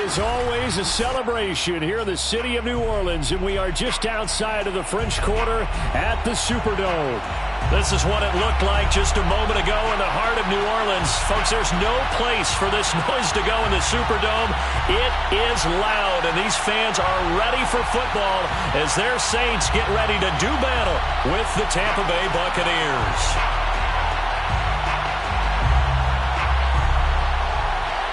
is always a celebration here in the city of New Orleans, and we are just outside of the French Quarter at the Superdome. This is what it looked like just a moment ago in the heart of New Orleans. Folks, there's no place for this noise to go in the Superdome. It is loud, and these fans are ready for football as their Saints get ready to do battle with the Tampa Bay Buccaneers.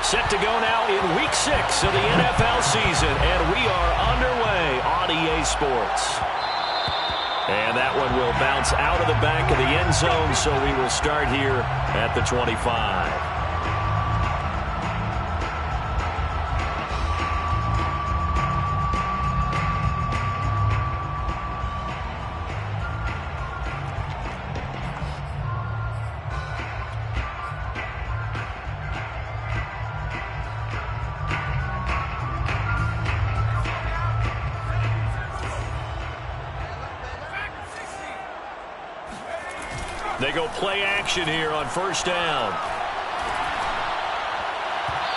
Set to go now in Week 6 of the NFL season, and we are underway on EA Sports. And that one will bounce out of the back of the end zone, so we will start here at the 25. They go play action here on first down.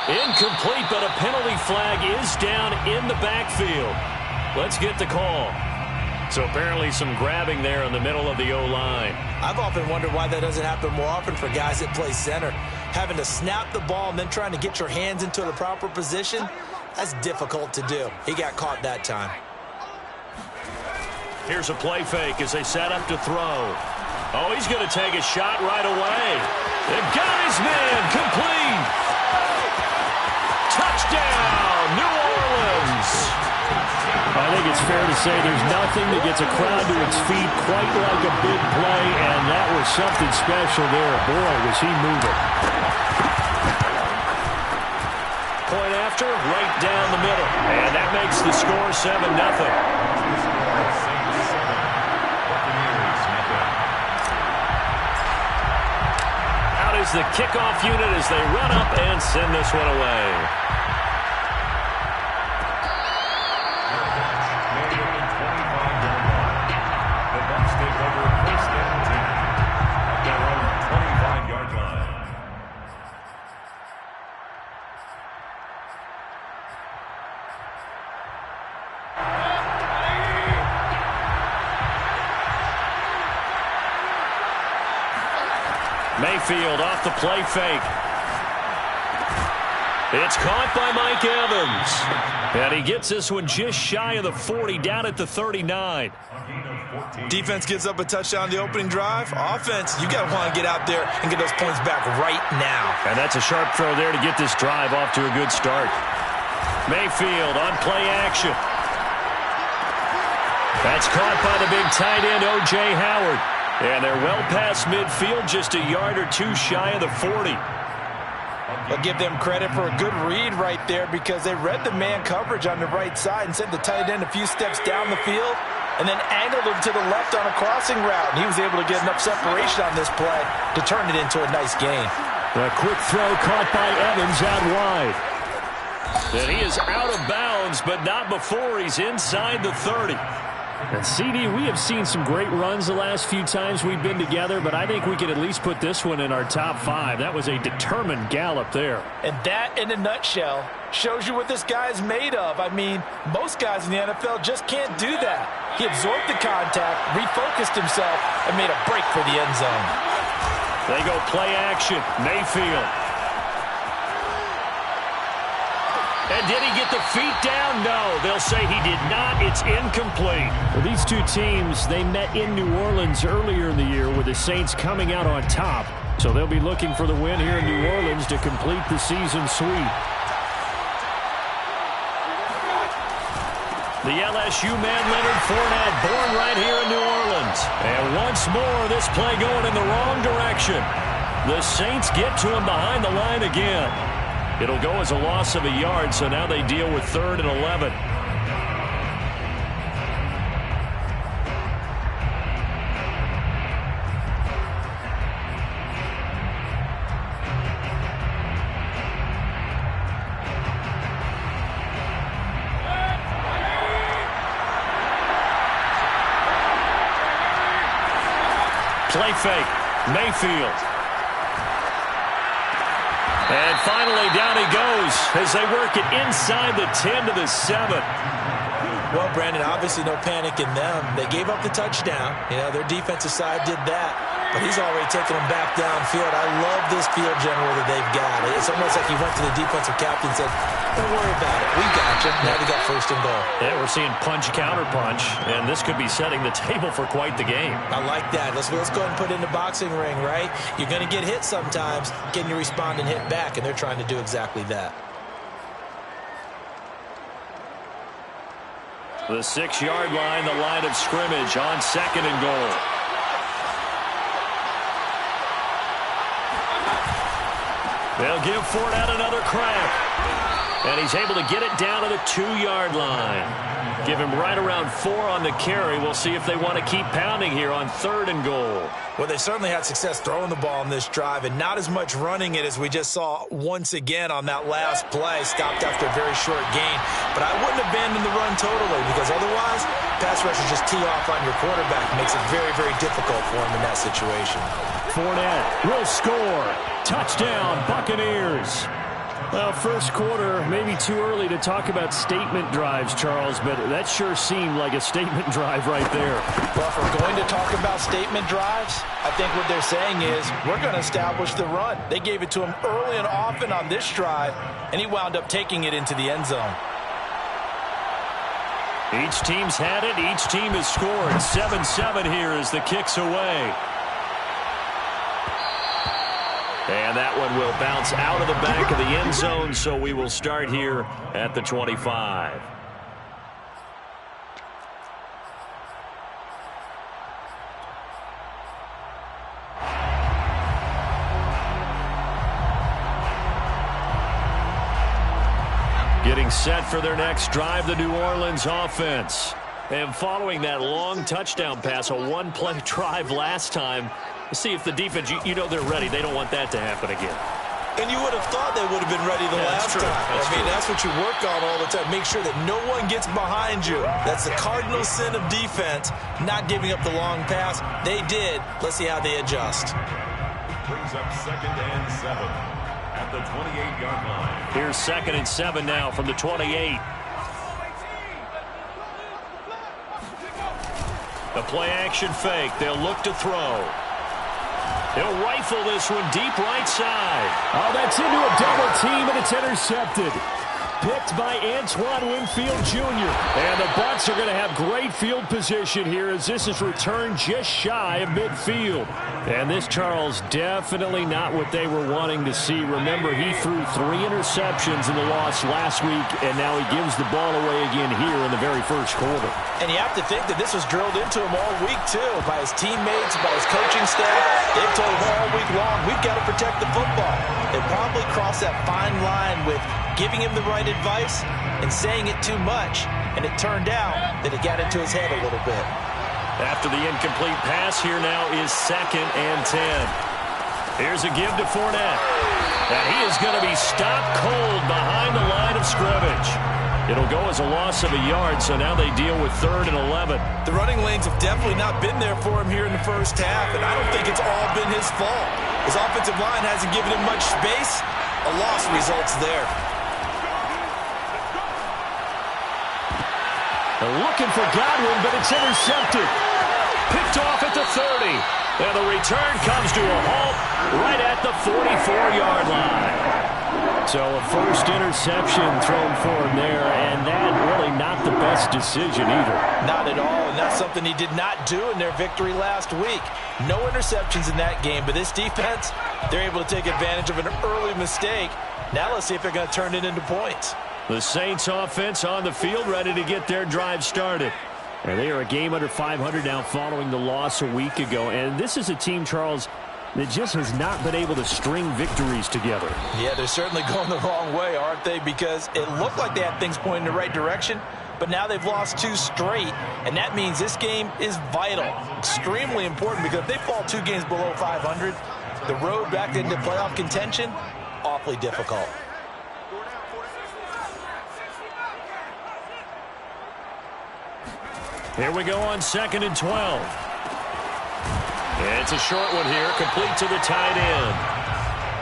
Incomplete, but a penalty flag is down in the backfield. Let's get the call. So apparently some grabbing there in the middle of the O-line. I've often wondered why that doesn't happen more often for guys that play center. Having to snap the ball and then trying to get your hands into the proper position, that's difficult to do. He got caught that time. Here's a play fake as they set up to throw. Oh, he's going to take a shot right away. They've got his man complete. Touchdown, New Orleans. I think it's fair to say there's nothing that gets a crowd to its feet quite like a big play, and that was something special there. Boy, was he moving. Point after, right down the middle. And that makes the score 7-0. Is the kickoff unit as they run up and send this one away. Mayfield off the play fake. It's caught by Mike Evans. And he gets this one just shy of the 40, down at the 39. Defense gives up a touchdown the opening drive. Offense, you got to want to get out there and get those points back right now. And that's a sharp throw there to get this drive off to a good start. Mayfield on play action. That's caught by the big tight end, O.J. Howard. And they're well past midfield, just a yard or two shy of the 40. I'll give them credit for a good read right there because they read the man coverage on the right side and sent the tight end a few steps down the field and then angled him to the left on a crossing route. And he was able to get enough separation on this play to turn it into a nice gain. A quick throw caught by Evans out wide. And he is out of bounds, but not before he's inside the 30. And CD, we have seen some great runs the last few times we've been together, but I think we could at least put this one in our top 5. That was a determined gallop there. And that, in a nutshell, shows you what this guy is made of. I mean, most guys in the NFL just can't do that. He absorbed the contact, refocused himself, and made a break for the end zone. They go play action. Mayfield. And did he get the feet down? No, they'll say he did not. It's incomplete. Well, these two teams, they met in New Orleans earlier in the year with the Saints coming out on top. So they'll be looking for the win here in New Orleans to complete the season sweep. The LSU man Leonard Fournette, born right here in New Orleans. And once more, this play going in the wrong direction. The Saints get to him behind the line again. It'll go as a loss of a yard, so now they deal with 3rd and 11. Play fake. Mayfield. And finally, down he goes as they work it inside the 10 to the 7. Well, Brandon, obviously no panic in them. They gave up the touchdown. You know, their defensive side did that. But he's already taken them back downfield. I love this field general that they've got. It's almost like he went to the defensive captain and said, don't worry about it. We got you. Now they got first and goal. Yeah, we're seeing punch, counter punch, and this could be setting the table for quite the game. I like that. Let's go ahead and put it in the boxing ring, right? You're going to get hit sometimes. Can you respond and hit back? And they're trying to do exactly that. The 6-yard line, the line of scrimmage on 2nd and goal. They'll give Fournette another crack. And he's able to get it down to the 2-yard line. Give him right around 4 on the carry. We'll see if they want to keep pounding here on 3rd and goal. Well, they certainly had success throwing the ball in this drive and not as much running it as we just saw once again on that last play. Stopped after a very short gain. But I wouldn't abandon the run totally because otherwise, pass rushers just tee off on your quarterback. Makes it very, very difficult for him in that situation. Fournette will score. Touchdown, Buccaneers. Well, first quarter, maybe too early to talk about statement drives, Charles, but that sure seemed like a statement drive right there. Well, if we're going to talk about statement drives, I think what they're saying is we're going to establish the run. They gave it to him early and often on this drive, and he wound up taking it into the end zone. Each team's had it. Each team has scored. 7-7 here as the kick's away. And that one will bounce out of the back of the end zone, so we will start here at the 25. Getting set for their next drive, the New Orleans offense. And following that long touchdown pass, a one-play drive last time, see if the defense, you know they're ready. They don't want that to happen again. And you would have thought they would have been ready the last time. That's what you work on all the time. Make sure that no one gets behind you. That's the cardinal sin of defense, not giving up the long pass. They did. Let's see how they adjust. Brings up 2nd and 7 at the 28-yard line. Here's 2nd and 7 now from the 28. The play-action fake. They'll look to throw. He'll rifle this one deep right side. Oh, that's into a double team, and it's intercepted. Picked by Antoine Winfield Jr. And the Bucs are going to have great field position here as this is returned just shy of midfield. And this, Charles, definitely not what they were wanting to see. Remember, he threw 3 interceptions in the loss last week, and now he gives the ball away again here in the very first quarter. And you have to think that this was drilled into him all week, too, by his teammates, by his coaching staff. They've told him all week long, we've got to protect the football. They probably crossed that fine line with giving him the right advice and saying it too much. And it turned out that it got into his head a little bit. After the incomplete pass, here now is 2nd and 10. Here's a give to Fournette. And he is going to be stopped cold behind the line of scrimmage. It'll go as a loss of a yard, so now they deal with 3rd and 11. The running lanes have definitely not been there for him here in the first half, and I don't think it's all been his fault. His offensive line hasn't given him much space. A loss results there. They're looking for Godwin, but it's intercepted. Picked off at the 30. And the return comes to a halt right at the 44-yard line. So a first interception thrown for him there, and that really not the best decision either. Not at all, and that's something he did not do in their victory last week. No interceptions in that game, but this defense, they're able to take advantage of an early mistake. Now let's see if they're going to turn it into points. The Saints offense on the field ready to get their drive started. And they are a game under 500 now following the loss a week ago. And this is a team, Charles, that just has not been able to string victories together. Yeah, they're certainly going the wrong way, aren't they? Because it looked like they had things pointing in the right direction, but now they've lost 2 straight. And that means this game is vital, extremely important, because if they fall 2 games below 500, the road back into playoff contention, awfully difficult. Here we go on 2nd and 12. It's a short one here, complete to the tight end.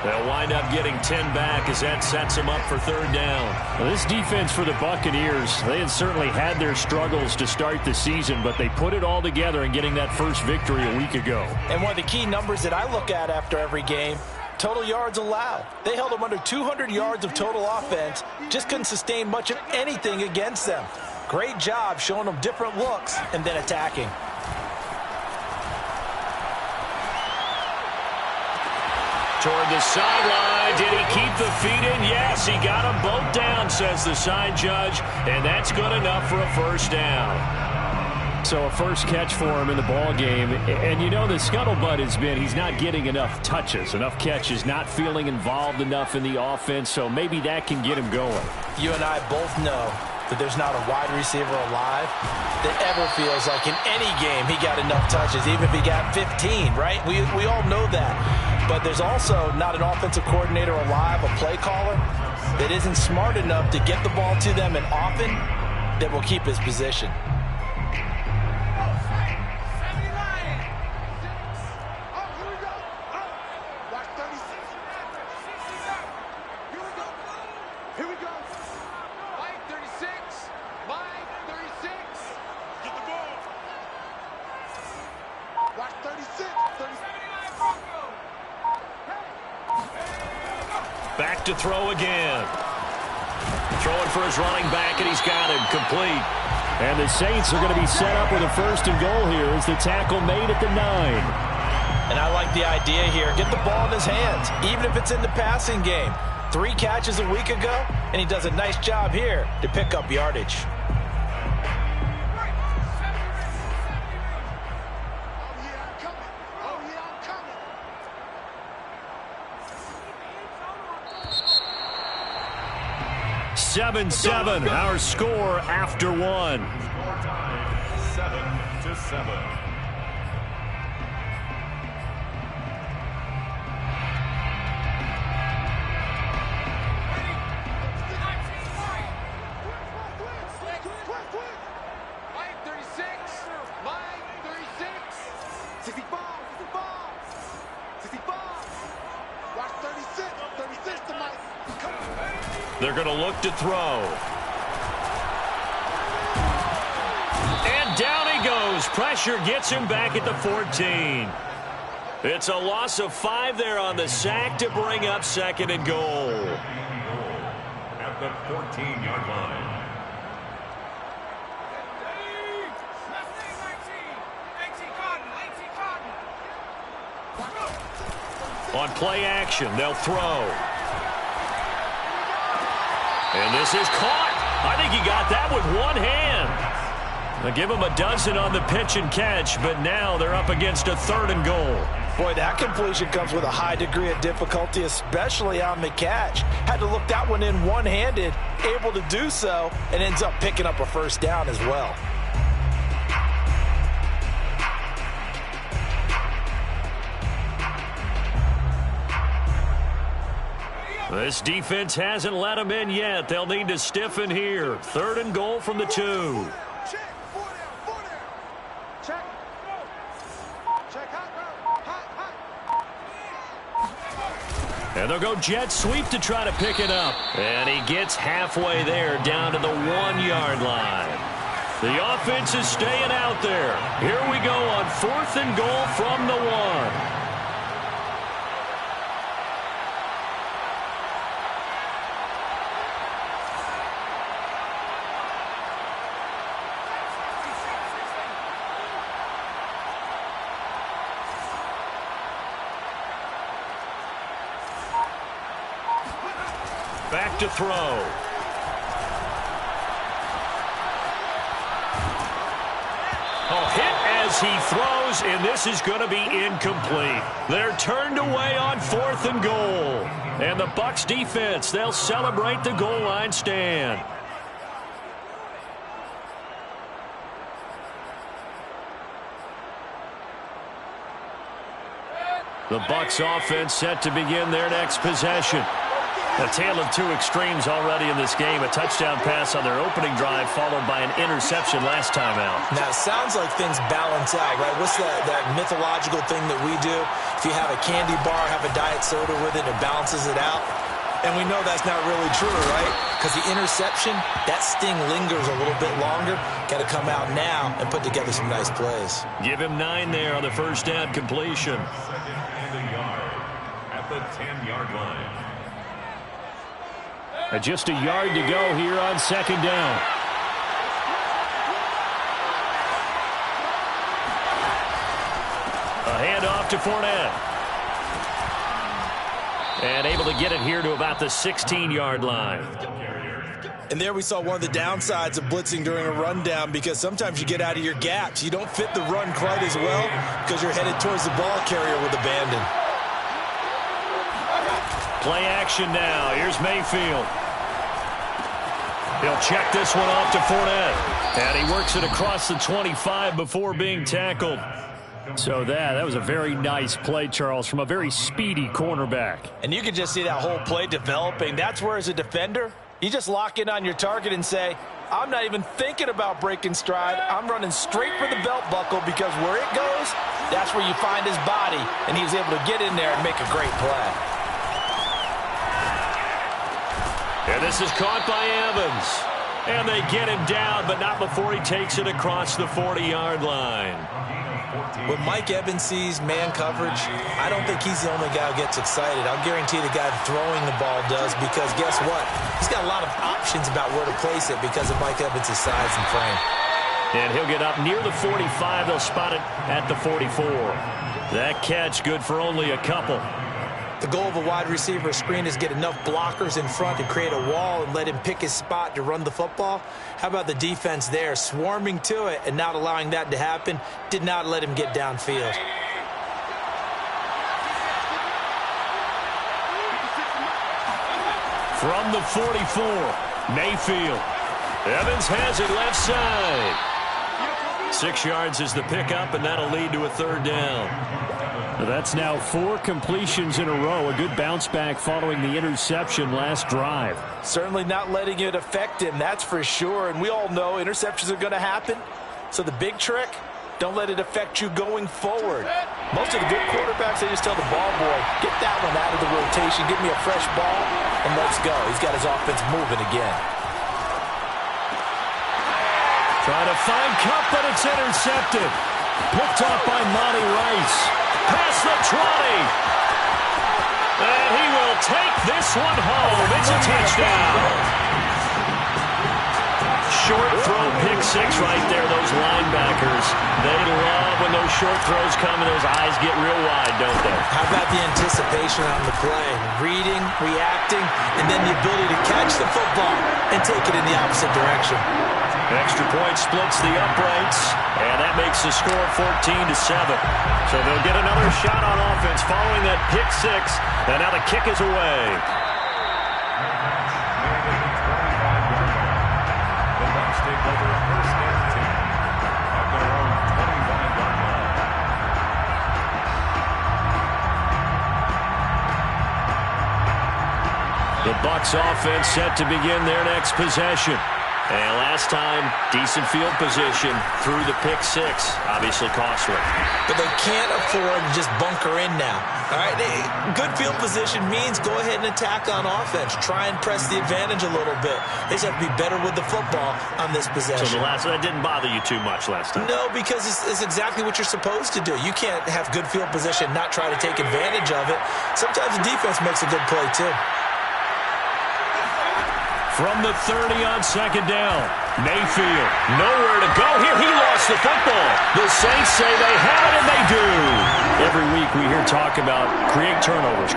They'll wind up getting 10 back as that sets them up for third down. Well, this defense for the Buccaneers, they had certainly had their struggles to start the season, but they put it all together in getting that first victory a week ago. And one of the key numbers that I look at after every game, total yards allowed. They held them under 200 yards of total offense, just couldn't sustain much of anything against them. Great job showing them different looks and then attacking. Toward the sideline. Did he keep the feet in? Yes, he got them both down, says the side judge, and that's good enough for a first down. So a first catch for him in the ball game. And you know the scuttlebutt has been he's not getting enough touches, enough catches, not feeling involved enough in the offense, so maybe that can get him going. You and I both know that there's not a wide receiver alive that ever feels like in any game he got enough touches, even if he got 15, right? We all know that. But there's also not an offensive coordinator alive, a play caller, that isn't smart enough to get the ball to them and often that will keep his position. Back to throw again. Throwing for his running back, and he's got him complete. And the Saints are going to be set up with a first and goal here as the tackle made at the 9. And I like the idea here. Get the ball in his hands, even if it's in the passing game. 3 catches a week ago, and he does a nice job here to pick up yardage. Seven, our score after one. 7-7. They're going to look to throw. And down he goes. Pressure gets him back at the 14. It's a loss of 5 there on the sack to bring up second and goal. At the 14-yard line. On play action, they'll throw. And this is caught. I think he got that with one hand. They'll give him a dozen on the pitch and catch, but now they're up against a third and goal. Boy, that completion comes with a high degree of difficulty, especially on the catch. Had to look that one in one-handed, able to do so, and ends up picking up a first down as well. This defense hasn't let them in yet. They'll need to stiffen here. Third and goal from the 2. And they'll go jet sweep to try to pick it up. And he gets halfway there down to the 1-yard line. The offense is staying out there. Here we go on 4th and goal from the 1. Back to throw. Oh, hit as he throws, and this is going to be incomplete. They're turned away on 4th and goal. And the Bucs defense, they'll celebrate the goal line stand. The Bucs offense set to begin their next possession. A tale of two extremes already in this game. A touchdown pass on their opening drive followed by an interception last time out. Now, it sounds like things balance out, right? What's that mythological thing that we do? If you have a candy bar, have a diet soda with it, it balances it out. And we know that's not really true, right? Because the interception, that sting lingers a little bit longer. Got to come out now and put together some nice plays. Give him 9 there on the first down completion. Second and a yard at the 10-yard line. Just a yard to go here on second down. A handoff to Fournette. And able to get it here to about the 16-yard line. And there we saw one of the downsides of blitzing during a rundown, because sometimes you get out of your gaps. You don't fit the run quite as well because you're headed towards the ball carrier with abandon. Play action now. Here's Mayfield. He'll check this one off to Fournette. And he works it across the 25 before being tackled. So that was a very nice play, Charles, from a very speedy cornerback. And you can just see that whole play developing. That's where, as a defender, you just lock in on your target and say, I'm not even thinking about breaking stride. I'm running straight for the belt buckle, because where it goes, that's where you find his body. And he's able to get in there and make a great play. And this is caught by Evans. And they get him down, but not before he takes it across the 40-yard line. When Mike Evans sees man coverage, I don't think he's the only guy who gets excited. I'll guarantee the guy throwing the ball does, because guess what? He's got a lot of options about where to place it because of Mike Evans' size and frame. And he'll get up near the 45. They'll spot it at the 44. That catch good for only a couple. The goal of a wide receiver screen is get enough blockers in front to create a wall and let him pick his spot to run the football. How about the defense there, swarming to it and not allowing that to happen? Did not let him get downfield. From the 44, Mayfield. Evans has it left side. 6 yards is the pickup, and that'll lead to a third down. That's now 4 completions in a row. A good bounce back following the interception last drive. Certainly not letting it affect him, that's for sure. And we all know interceptions are going to happen. So the big trick, don't let it affect you going forward. Most of the good quarterbacks, they just tell the ball boy, get that one out of the rotation, give me a fresh ball, and let's go. He's got his offense moving again. Trying to find Kupp, but it's intercepted. Picked off by Monty Rice. Past the 20. And he will take this one home. It's a touchdown. Short throw, pick 6 right there. Those linebackers, they love when those short throws come and those eyes get real wide, don't they? How about the anticipation on the play? Reading, reacting, and then the ability to catch the football and take it in the opposite direction. Extra point splits the uprights, and that makes the score 14-7. So they'll get another shot on offense following that pick 6, and now the kick is away. The Bucs take over first and 10 at their own 25-yard line. The Bucs offense set to begin their next possession. And last time, decent field position through the pick 6. Obviously costly. But they can't afford to just bunker in now. All right, good field position means go ahead and attack on offense. Try and press the advantage a little bit. They just have to be better with the football on this possession. So that didn't bother you too much last time? No, because it's exactly what you're supposed to do. You can't have good field position, not try to take advantage of it. Sometimes the defense makes a good play too. From the 30 on second down, Mayfield, nowhere to go here. He lost the football. The Saints say they have it, and they do. Every week we hear talk about create turnovers.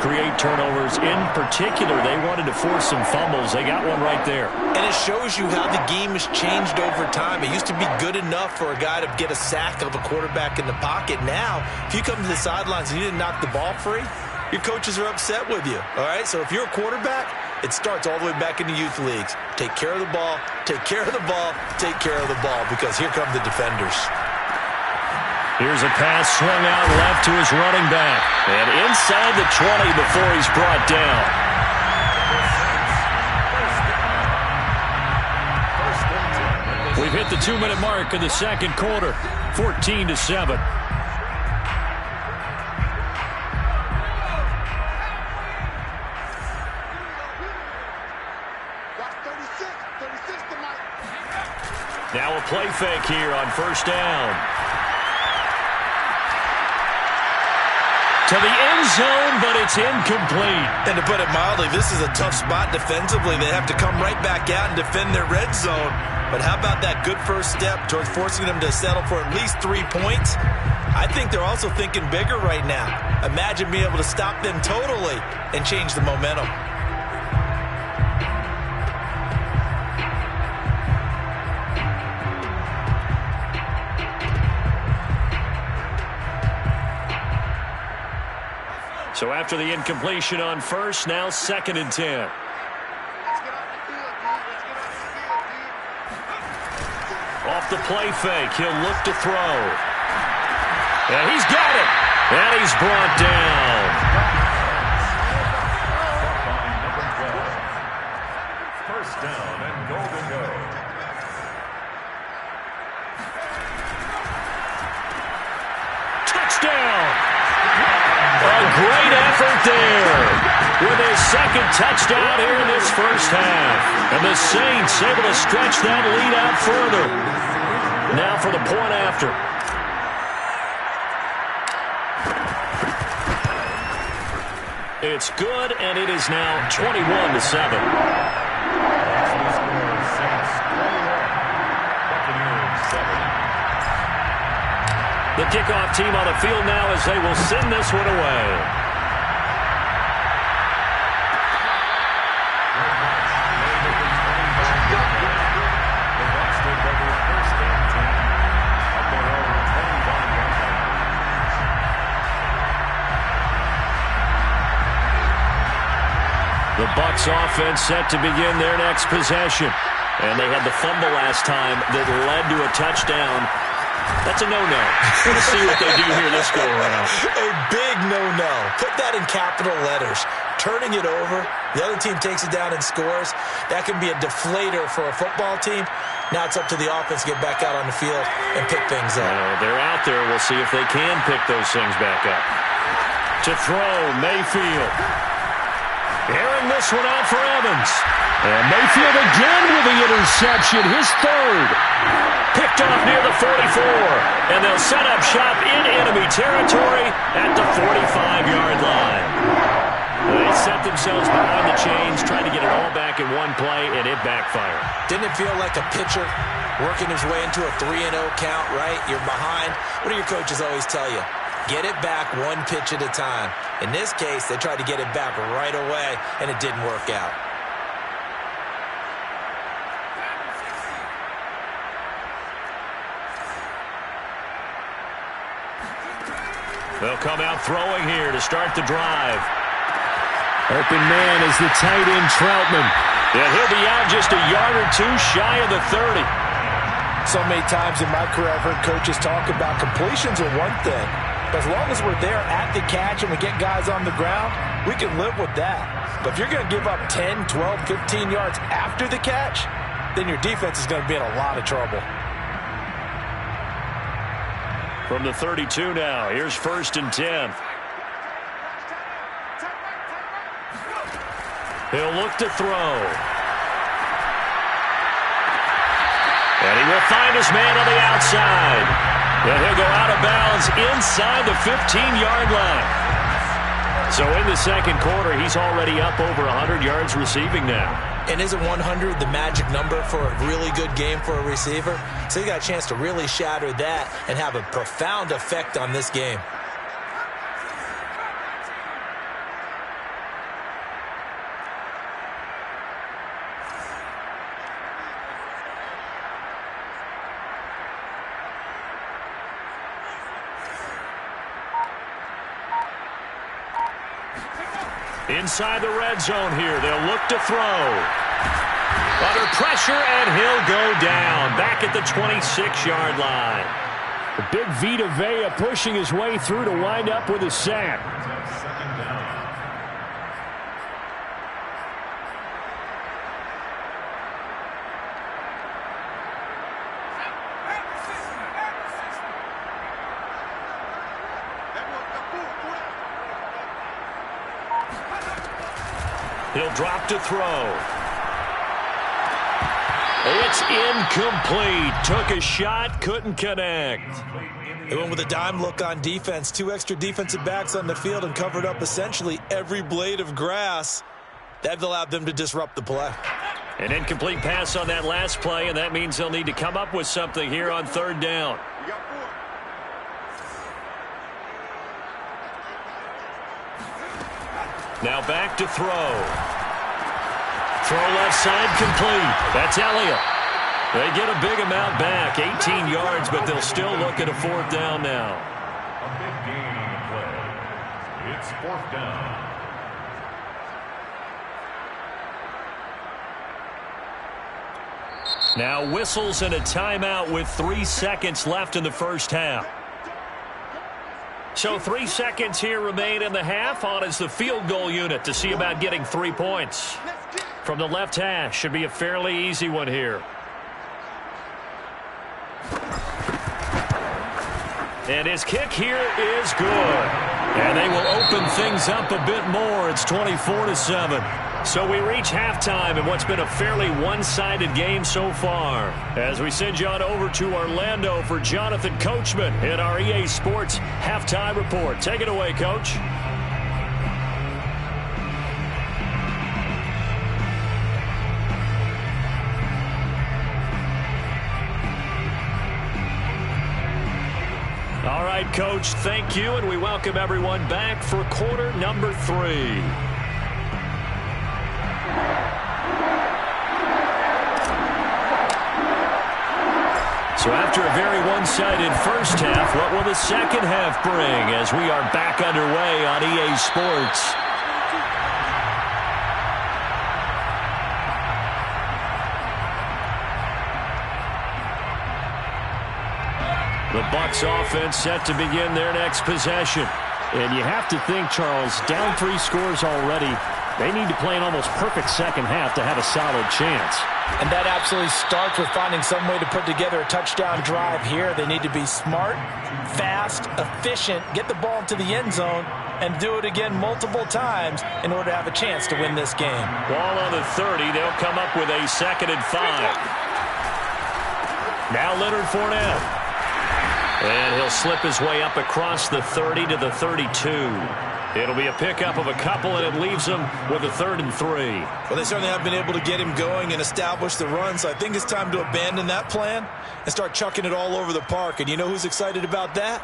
In particular, they wanted to force some fumbles. They got one right there. And it shows you how the game has changed over time. It used to be good enough for a guy to get a sack of a quarterback in the pocket. Now, if you come to the sidelines and you didn't knock the ball free, your coaches are upset with you. All right, so if you're a quarterback, it starts all the way back in the youth leagues. Take care of the ball, take care of the ball, take care of the ball, because here come the defenders. Here's a pass swung out left to his running back. And inside the 20 before he's brought down. 2-minute mark of the second quarter. 14-7. Now a play fake here on first down. To the end zone, but it's incomplete. And to put it mildly, this is a tough spot defensively. They have to come right back out and defend their red zone. But how about that good first step towards forcing them to settle for at least 3 points? I think they're also thinking bigger right now. Imagine being able to stop them totally and change the momentum. So after the incompletion on first, now 2nd and 10. Off the play fake, he'll look to throw. And he's got it. And he's brought down. First down and goal to go. Touchdown. A great effort there with his second touchdown here in this first half. And the Saints able to stretch that lead out further. Now for the point after. It's good, and it is now 21-7. The kickoff team on the field now as they will send this one away. The Bucs offense set to begin their next possession. And they had the fumble last time that led to a touchdown. That's a no-no. Let's see what they do here this go-around. A big no-no. Put that in capital letters. Turning it over, the other team takes it down and scores. That can be a deflator for a football team. Now it's up to the offense to get back out on the field and pick things up. They're out there. We'll see if they can pick those things back up. To throw, Mayfield. Airing this one out for Evans. And Mayfield again with the interception, his third. Picked off near the 44. And they'll set up shop in enemy territory at the 45-yard line. They set themselves behind the chains, trying to get it all back in one play, and it backfired. Didn't it feel like a pitcher working his way into a 3-0 count, right? You're behind. What do your coaches always tell you? Get it back one pitch at a time. In this case, they tried to get it back right away, and it didn't work out. They'll come out throwing here to start the drive. Open man is the tight end, Troutman. Yeah, he'll be out just a yard or two shy of the 30. So many times in my career, I've heard coaches talk about completions are one thing. But as long as we're there at the catch and we get guys on the ground, we can live with that. But if you're going to give up 10, 12, 15 yards after the catch, then your defense is going to be in a lot of trouble. From the 32 now, here's 1st and 10. He'll look to throw. And he will find his man on the outside. And he'll go out of bounds inside the 15-yard line. So in the second quarter, he's already up over 100 yards receiving now. And isn't 100 the magic number for a really good game for a receiver? So he got a chance to really shatter that and have a profound effect on this game. Inside the red zone here, they'll look to throw. Under pressure, and he'll go down. Back at the 26-yard line. The big Vita Vea pushing his way through to wind up with a sack. He'll drop to throw. It's incomplete. Took a shot, couldn't connect. They went with a dime look on defense. 2 extra defensive backs on the field and covered up essentially every blade of grass. That allowed them to disrupt the play. An incomplete pass on that last play, and that means they'll need to come up with something here on 3rd down. Now back to throw. Throw left side complete. That's Elliott. They get a big amount back, 18 yards, but they'll still look at a 4th down now. A big gain on the play. It's 4th down. Now whistles and a timeout with 3 seconds left in the first half. So 3 seconds here remain in the half. On is the field goal unit to see about getting 3 points. From the left hash, should be a fairly easy one here. And his kick here is good. And they will open things up a bit more. It's 24-7. So we reach halftime in what's been a fairly one-sided game so far. As we send you on over to Orlando for Jonathan Coachman in our EA Sports Halftime Report. Take it away, Coach. All right, Coach, thank you, and we welcome everyone back for quarter number 3. So after a very one-sided first half, what will the second half bring as we are back underway on EA Sports? The Bucs offense set to begin their next possession. And you have to think, Charles, down 3 scores already. They need to play an almost perfect second half to have a solid chance. And that absolutely starts with finding some way to put together a touchdown drive here. They need to be smart, fast, efficient, get the ball into the end zone, and do it again multiple times in order to have a chance to win this game. Ball on the 30. They'll come up with a 2nd and 5. Now Leonard Fournette. And he'll slip his way up across the 30 to the 32. It'll be a pickup of a couple, and it leaves them with a 3rd and 3. Well, they certainly have been able to get him going and establish the run, so I think it's time to abandon that plan and start chucking it all over the park. And you know who's excited about that?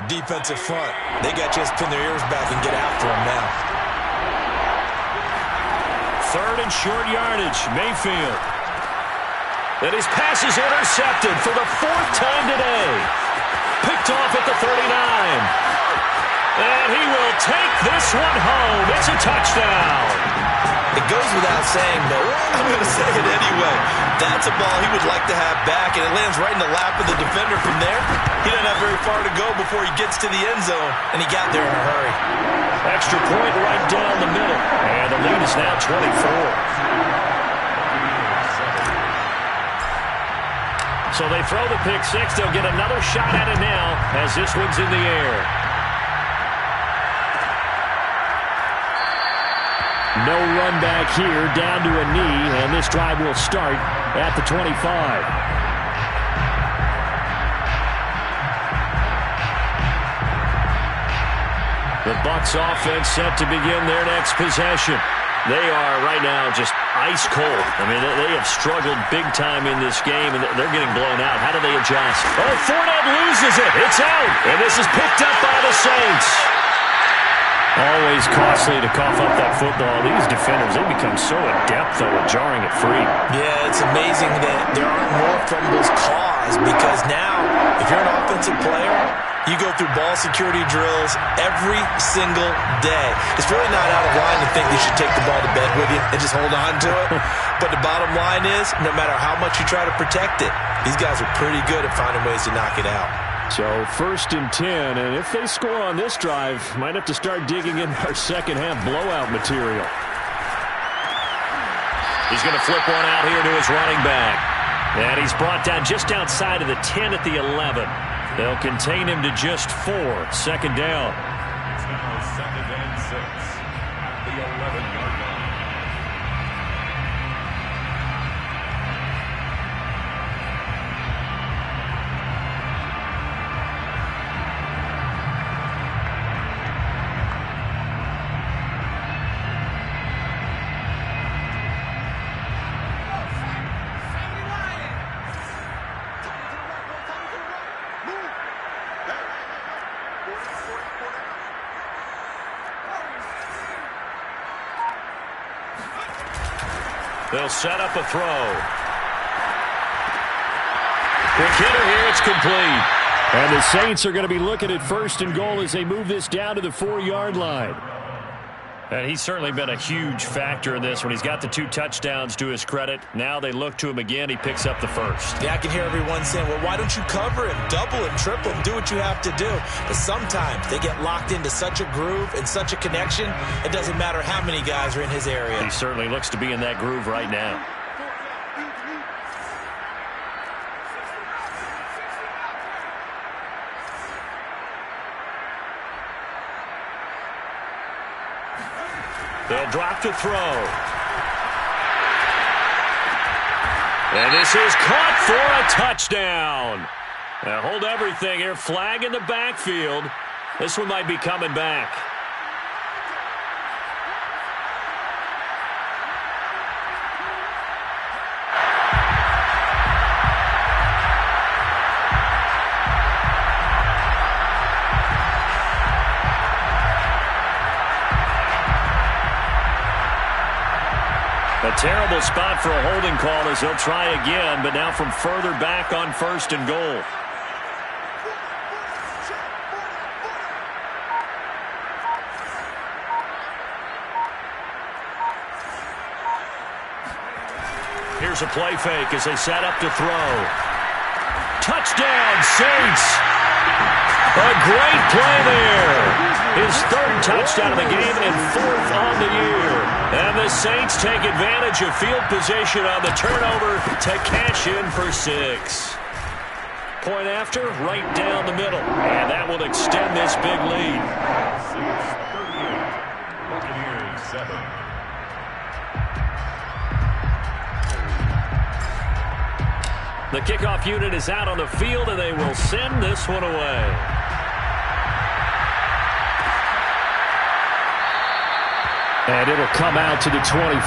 The defensive front. They got just pin their ears back and get after him now. 3rd and short yardage. Mayfield. And his pass is intercepted for the 4th time today. Picked off at the 39. And he will take this one home. It's a touchdown. It goes without saying, but I'm going to say it anyway. That's a ball he would like to have back, and it lands right in the lap of the defender from there. He doesn't have very far to go before he gets to the end zone, and he got there in a hurry. Extra point right down the middle. And the lead is now 24. So they throw the pick 6. They'll get another shot at it now as this one's in the air. No run back here, down to a knee, and this drive will start at the 25. The Bucs offense set to begin their next possession. They are right now just ice cold. I mean, they have struggled big time in this game, and they're getting blown out. How do they adjust? Oh, Fournette loses it. It's out, and this is picked up by the Saints. Always costly to cough up that football. These defenders, they become so adept, though, at jarring it free. Yeah, it's amazing that there aren't more fumbles caused, because now, if you're an offensive player, you go through ball security drills every single day. It's really not out of line to think you should take the ball to bed with you and just hold on to it. But the bottom line is, no matter how much you try to protect it, these guys are pretty good at finding ways to knock it out. So 1st and 10, and if they score on this drive, might have to start digging in our second half blowout material. He's going to flip one out here to his running back. And he's brought down just outside of the 10 at the 11. They'll contain him to just 4. 2nd down. It's now 2nd and 6 at the 11-yard line. They'll set up a throw. Quick hitter here. It's complete. And the Saints are going to be looking at 1st and goal as they move this down to the 4-yard line. And he's certainly been a huge factor in this when he's got the 2 touchdowns to his credit. Now they look to him again. He picks up the first. Yeah, I can hear everyone saying, well, why don't you cover him, double him, triple him, do what you have to do. But sometimes they get locked into such a groove and such a connection, it doesn't matter how many guys are in his area. He certainly looks to be in that groove right now. They'll drop to throw. And this is caught for a touchdown. Now hold everything here. Flag in the backfield. This one might be coming back. A terrible spot for a holding call as they'll try again, but now from further back on 1st and goal. Here's a play fake as they set up to throw. Touchdown, Saints! A great play there. His 3rd touchdown of the game and 4th on the year. And the Saints take advantage of field position on the turnover to cash in for 6. Point after, right down the middle. And that will extend this big lead. 6-38. Buccaneers 7. The kickoff unit is out on the field, and they will send this one away. And it'll come out to the 20.